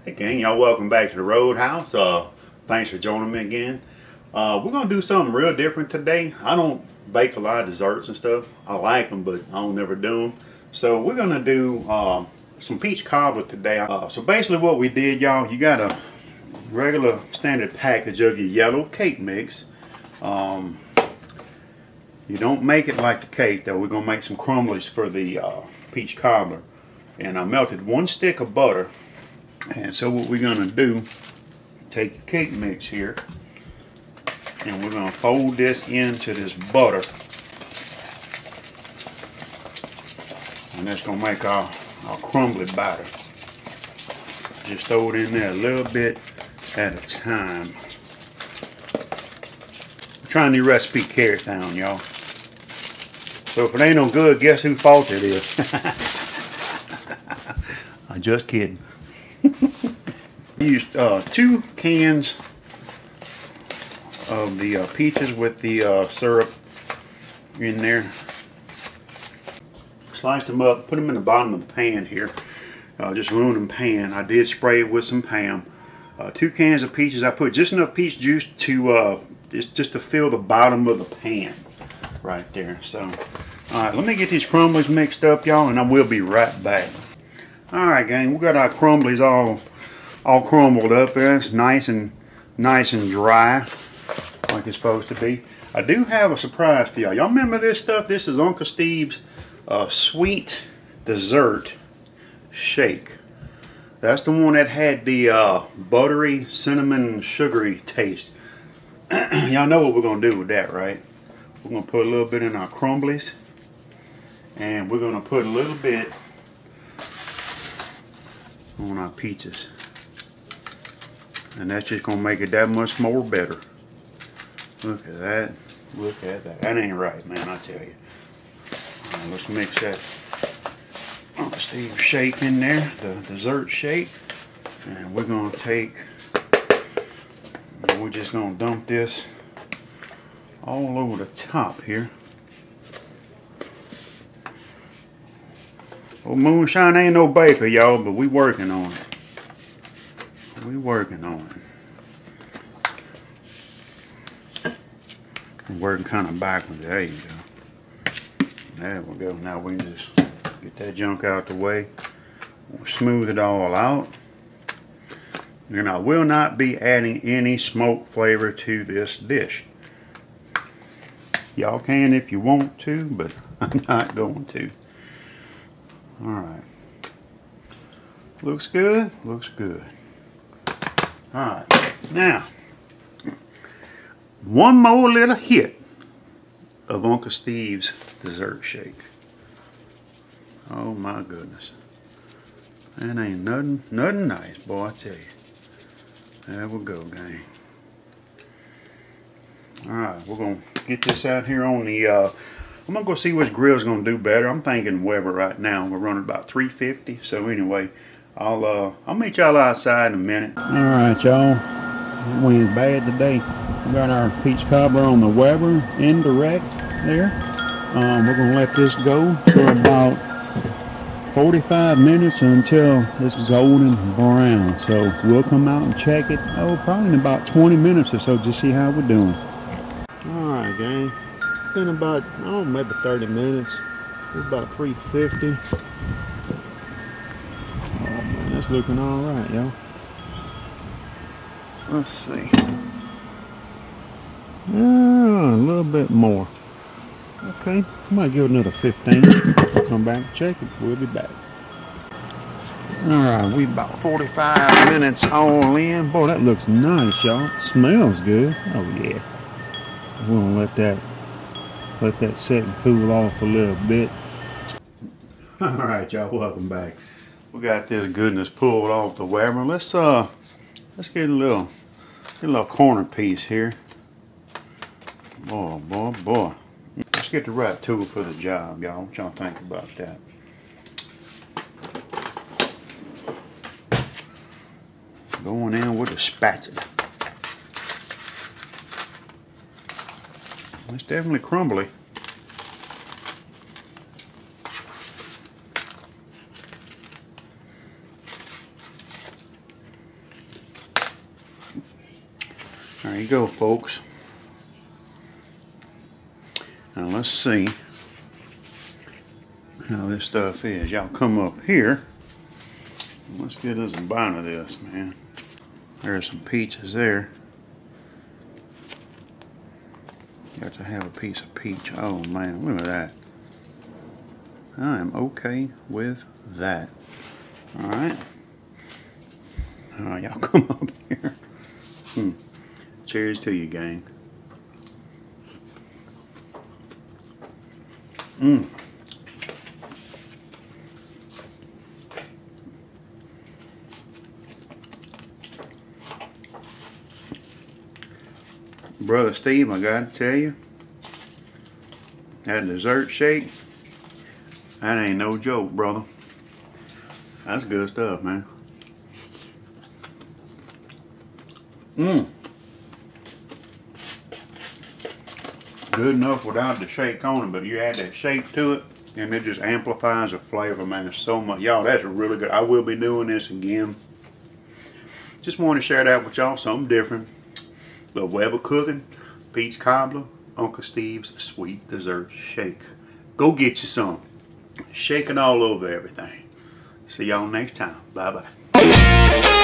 Hey gang, y'all welcome back to the Roadhouse. Thanks for joining me again. We're gonna do something real different today. I don't bake a lot of desserts and stuff. I like them, but I don't never do them. So we're gonna do some peach cobbler today. So basically what we did, y'all, you got a regular standard package of your yellow cake mix. You don't make it like the cake though. We're gonna make some crumblies for the peach cobbler. And I melted 1 stick of butter. And so what we're going to do, take your cake mix here, and we're going to fold this into this butter. And that's going to make our crumbly batter. Just throw it in there a little bit at a time. I'm trying the recipe carry down, y'all. So if it ain't no good, guess whose fault it is? I'm just kidding. I used 2 cans of the peaches with the syrup in there. Sliced them up, put them in the bottom of the pan here. Just aluminum pan. I did spray it with some Pam. 2 cans of peaches. I put just enough peach juice to just to fill the bottom of the pan right there. So, all right, let me get these crumblies mixed up, y'all, and I will be right back. All right, gang, we got our crumblies all crumbled up there. It's nice and dry, like it's supposed to be. I do have a surprise for y'all. Y'all remember this stuff? This is Uncle Steve's sweet dessert shake. That's the one that had the buttery, cinnamon, sugary taste. Y'all know what we're gonna do with that, right? We're gonna put a little bit in our crumblies, and we're gonna put a little bit on our peaches, and that's just gonna make it that much more better. Look at that, look at that. That ain't right, man, I tell you. All right, let's mix that Uncle Steve shake in there, the dessert shake, and we're gonna take, we're just gonna dump this all over the top here. Well, moonshine ain't no baker, y'all, but we working on it. We working on it. I'm working kind of backwards. There you go. There we go. Now we can just get that junk out the way. We'll smooth it all out. And I will not be adding any smoke flavor to this dish. Y'all can if you want to, but I'm not going to. Alright. Looks good? Looks good. Alright. Now, one more little hit of Uncle Steve's dessert shake. Oh my goodness. That ain't nothing nice, boy, I tell you. There we go, gang. Alright, we're going to get this out here on the I'm gonna go see which grill's gonna do better. I'm thinking Weber right now. We're running about 350. So anyway, I'll meet y'all outside in a minute. All right, y'all. We ain't bad today. We got our peach cobbler on the Weber indirect there. We're gonna let this go for about 45 minutes until it's golden brown. So we'll come out and check it. Oh, probably in about 20 minutes or so. Just see how we're doing. All right, gang. In about, oh, maybe 30 minutes. It's about 350. Oh man, that's looking all right, y'all. Let's see. A little bit more. Okay, I might give it another 15. We'll come back and check it. We'll be back. All right, we about 45 minutes all in. Boy, that looks nice, y'all. Smells good. Oh yeah. We're gonna let that set and cool off a little bit. Alright, y'all, welcome back. We got this goodness pulled off the Weber. Let's get a little corner piece here. Boy, boy, boy. Let's get the right tool for the job, y'all. What y'all think about that? Going in with a spatula. It's definitely crumbly. There you go, folks. Now let's see how this stuff is. Y'all come up here. Let's get us a bite of this, man. There's some peaches there. Got to have a piece of peach. Oh man, look at that. I am okay with that. Alright. Alright, y'all come up here. Cheers to you, gang. Brother Steve, I gotta tell you, that dessert shake, that ain't no joke, brother. That's good stuff, man. Good enough without the shake on it, but you add that shake to it, and it just amplifies the flavor, man. It's so much. Y'all, that's really good. I will be doing this again. Just want to share that with y'all, something different. Little Weber cooking, peach cobbler, Uncle Steve's sweet dessert shake. Go get you some. Shake it all over everything. See y'all next time. Bye-bye.